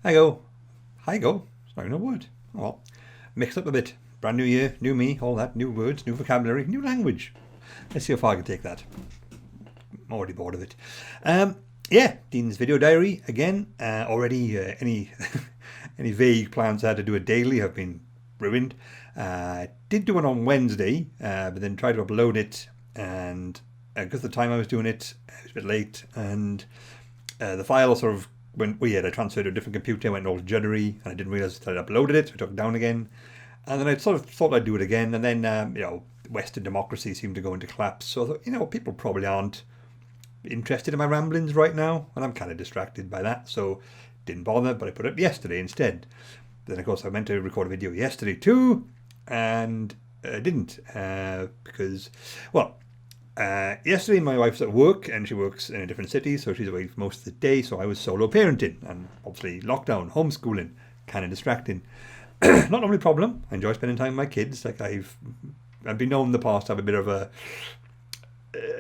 I go, hi go. It's not even a word. Well, mixed up a bit. Brand new year, new me, all that, new words, new vocabulary, new language. Let's see how far I can take that. I'm already bored of it. Yeah, Dean's video diary again. Already any any vague plans I had to do it daily have been ruined. Did do one on Wednesday, but then tried to upload it, and because the time I was doing it, it was a bit late, and the file sort of went weird. I transferred to a different computer, went all juddery, and I didn't realise that I'd uploaded it, so I took it down again. And then I sort of thought I'd do it again, and then, Western democracy seemed to go into collapse. So I thought, people probably aren't interested in my ramblings right now, and I'm kind of distracted by that, so didn't bother, but I put it up yesterday instead. Then, of course, I meant to record a video yesterday too, and I didn't, because, yesterday my wife's at work, and she works in a different city, so she's away for most of the day, so I was solo parenting, and obviously lockdown, homeschooling, kind of distracting. Not normally a problem. I enjoy spending time with my kids. Like I've been known in the past to have a bit of a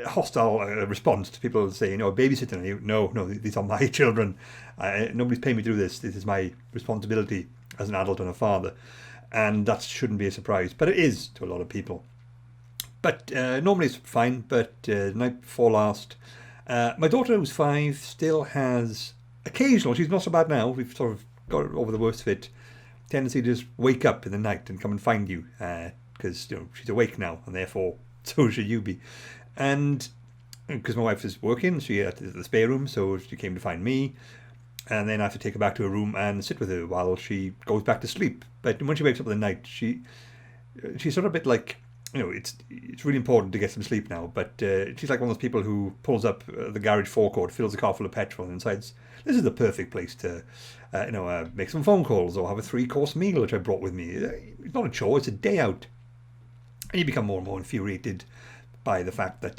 hostile response to people saying, babysitting. No, these are my children. Nobody's paying me to do this. This is my responsibility as an adult and a father. And that shouldn't be a surprise. But it is to a lot of people. But normally it's fine. But the night before last, my daughter, who's 5, still has occasional, she's not so bad now, we've sort of got over the worst of it, tendency to just wake up in the night and come and find you, because she's awake now, and therefore so should you be. And because my wife is working, she at the spare room, so she came to find me, and then I have to take her back to her room and sit with her while she goes back to sleep. But when she wakes up in the night, she's sort of a bit like, it's really important to get some sleep now, but she's like one of those people who pulls up the garage forecourt, fills the car full of petrol, and decides this is the perfect place to make some phone calls or have a 3-course meal which I brought with me. It's not a chore, it's a day out. And you become more and more infuriated by the fact that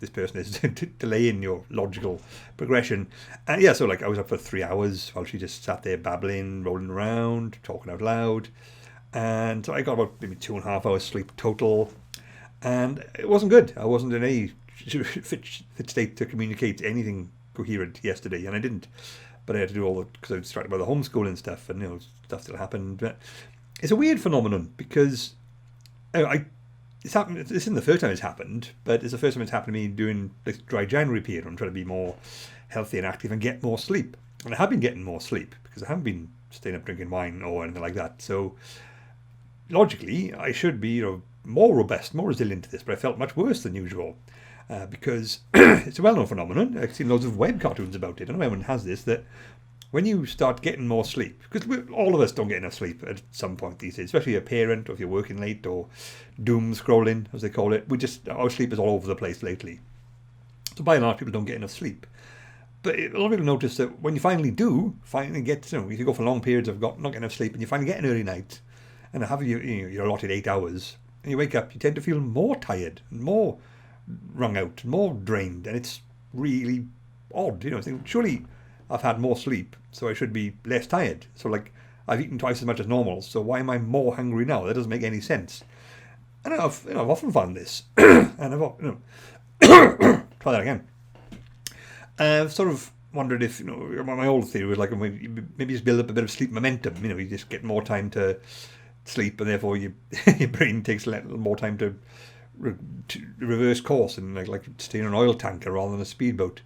this person is delaying your logical progression. And so I was up for 3 hours while she just sat there babbling, rolling around, talking out loud. And so I got about maybe 2.5 hours sleep total, and it wasn't good. I wasn't in any fit state to communicate anything coherent yesterday, and I didn't. But I had to do all the, because I was distracted by the homeschooling stuff, and stuff still happened. But it's a weird phenomenon because it's happened. This isn't the first time it's happened, but it's the first time it's happened to me during this dry January period. I'm trying to be more healthy and active and get more sleep, and I have been getting more sleep because I haven't been staying up drinking wine or anything like that. So logically, I should be more robust, more resilient to this, but I felt much worse than usual because it's a well-known phenomenon. I've seen loads of web cartoons about it. I don't know if anyone has this, that when you start getting more sleep, because all of us don't get enough sleep at some point these days, especially a parent, or if you're working late, or doom scrolling, as they call it. Our sleep is all over the place lately. So by and large, people don't get enough sleep. But a lot of people notice that when you finally get, if you go for long periods of not getting enough sleep, and you finally get an early night, and have your allotted 8 hours, and you wake up, you tend to feel more tired, more wrung out, more drained, and it's really odd. Think, surely I've had more sleep, so I should be less tired. So I've eaten twice as much as normal, so why am I more hungry now? That doesn't make any sense. And I've often found this, and I've try that again. I've sort of wondered if my old theory was maybe just build up a bit of sleep momentum. You just get more time to sleep, and therefore your brain takes a little more time to reverse course and like stay in an oil tanker rather than a speedboat.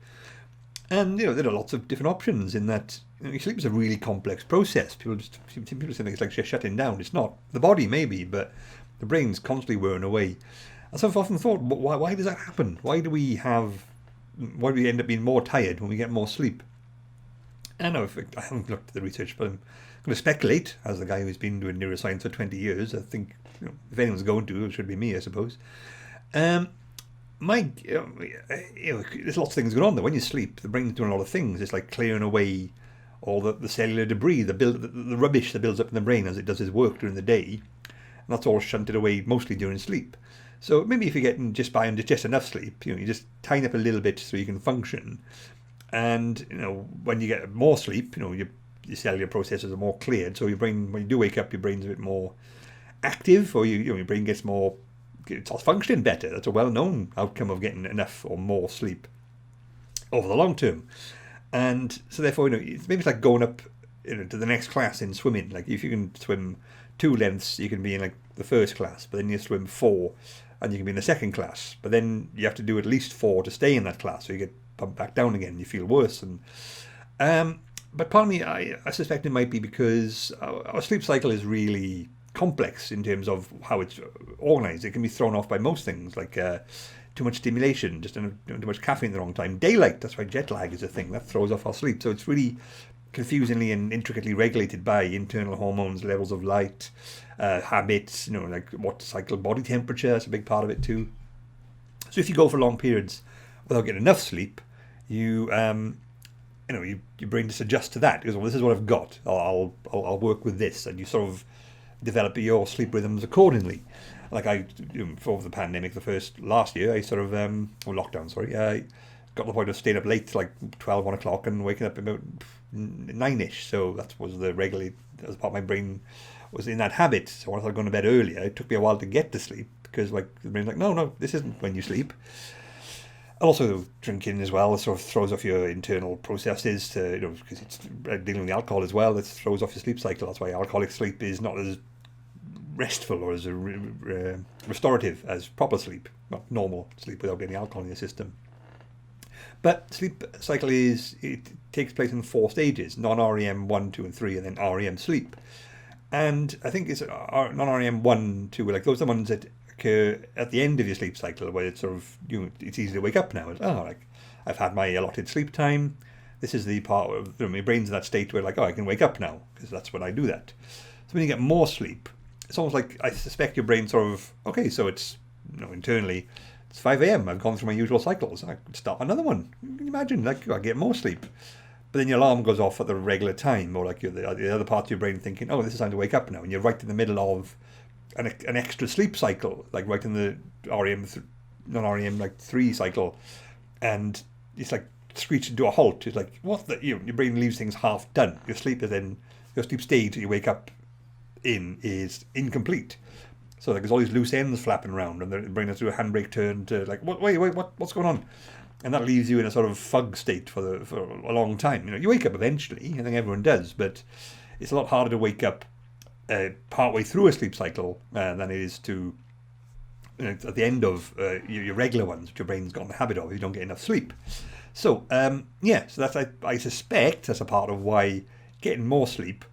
And there are lots of different options in that. Sleep is a really complex process. People say it's like just shutting down. It's not. The body maybe, but the brain's constantly wearing away. And so I've often thought, why does that happen? Why do we end up being more tired when we get more sleep? I haven't looked at the research, but I'm going to speculate, as the guy who's been doing neuroscience for 20 years. I think if anyone's going to, it should be me, I suppose. There's lots of things going on there. When you sleep, the brain's doing a lot of things. It's like clearing away all the cellular debris, the rubbish that builds up in the brain as it does its work during the day. And that's all shunted away mostly during sleep. So maybe if you're getting just enough sleep, you just tighten up a little bit so you can function. And when you get more sleep, your cellular processes are more cleared. So your brain, when you do wake up, your brain's a bit more active, or your brain gets more, it's functioning better. That's a well-known outcome of getting enough or more sleep over the long term. And so therefore, maybe it's like going up to the next class in swimming. Like if you can swim 2 lengths, you can be in like the first class, but then you swim 4 and you can be in the second class, but then you have to do at least 4 to stay in that class, so you get bumped back down again, you feel worse. And but part of me, I suspect it might be because our sleep cycle is really complex in terms of how it's organized. It can be thrown off by most things, like too much stimulation, just too much caffeine at the wrong time, daylight. That's why jet lag is a thing that throws off our sleep. So it's really confusingly and intricately regulated by internal hormones, levels of light, habits, like what cycle, body temperature. That's a big part of it too. So if you go for long periods without getting enough sleep, your brain just adjusts to that. Because, well, this is what I've got. I'll work with this, and you sort of develop your sleep rhythms accordingly. Like for the pandemic, last year, I sort of lockdown. Sorry, I got to the point of staying up late, like 12, 1 o'clock, and waking up about 9ish. So that was the regularly, as part of my brain was in that habit. So once I was going to bed earlier, it took me a while to get to sleep because like the brain's like, no, this isn't when you sleep. Also, drinking as well sort of throws off your internal processes because it's dealing with alcohol as well. It throws off your sleep cycle. That's why alcoholic sleep is not as restful or as restorative as proper sleep, not normal sleep without getting alcohol in your system. But sleep cycle it takes place in 4 stages: non-REM 1, 2, and 3, and then REM sleep. And I think it's non-REM 1, 2, like those are the ones that occur at the end of your sleep cycle, where it's sort of it's easy to wake up now. It's, like I've had my allotted sleep time. This is the part where my brain's in that state where like, I can wake up now because that's when I do that. So when you get more sleep, it's almost like I suspect your brain sort of, okay, so it's internally it's 5 a.m. I've gone through my usual cycles. I could start another one. Can you imagine? Like I get more sleep. But then your alarm goes off at the regular time, or like the other part of your brain thinking, this is time to wake up now, and you're right in the middle of an extra sleep cycle, like right in the non-REM like 3 cycle, and it's like screeching to a halt. It's like your brain leaves things half done. Your sleep stage that you wake up in is incomplete. So like, there's all these loose ends flapping around, and the brain has to do a handbrake turn to like, what's going on? And that leaves you in a sort of fug state for a long time. You wake up eventually. I think everyone does, but it's a lot harder to wake up partway through a sleep cycle than it is to at the end of your regular ones, which your brain's got in the habit of if you don't get enough sleep. So so that's I suspect that's a part of why getting more sleep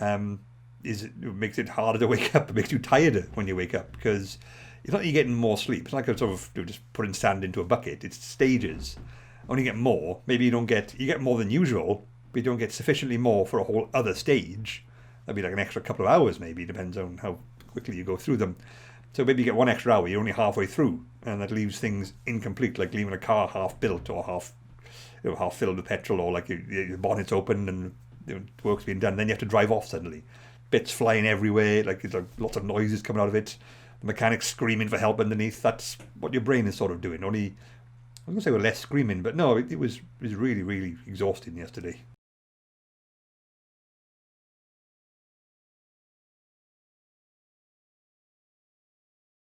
it makes it harder to wake up. It makes you tireder when you wake up, because it's not that you're getting more sleep. It's like a sort of just putting sand into a bucket. It's stages. When you get more, maybe you get more than usual, but you don't get sufficiently more for a whole other stage. That'd be like an extra couple of hours, maybe, depends on how quickly you go through them. So maybe you get 1 extra hour, you're only halfway through, and that leaves things incomplete, like leaving a car half built or half filled with petrol, or like your bonnet's open and work's being done. Then you have to drive off suddenly. Bits flying everywhere, like there's lots of noises coming out of it. The mechanic's screaming for help underneath. That's what your brain is sort of doing. Only, I was going to say with less screaming, but no, it was really, really exhausting yesterday.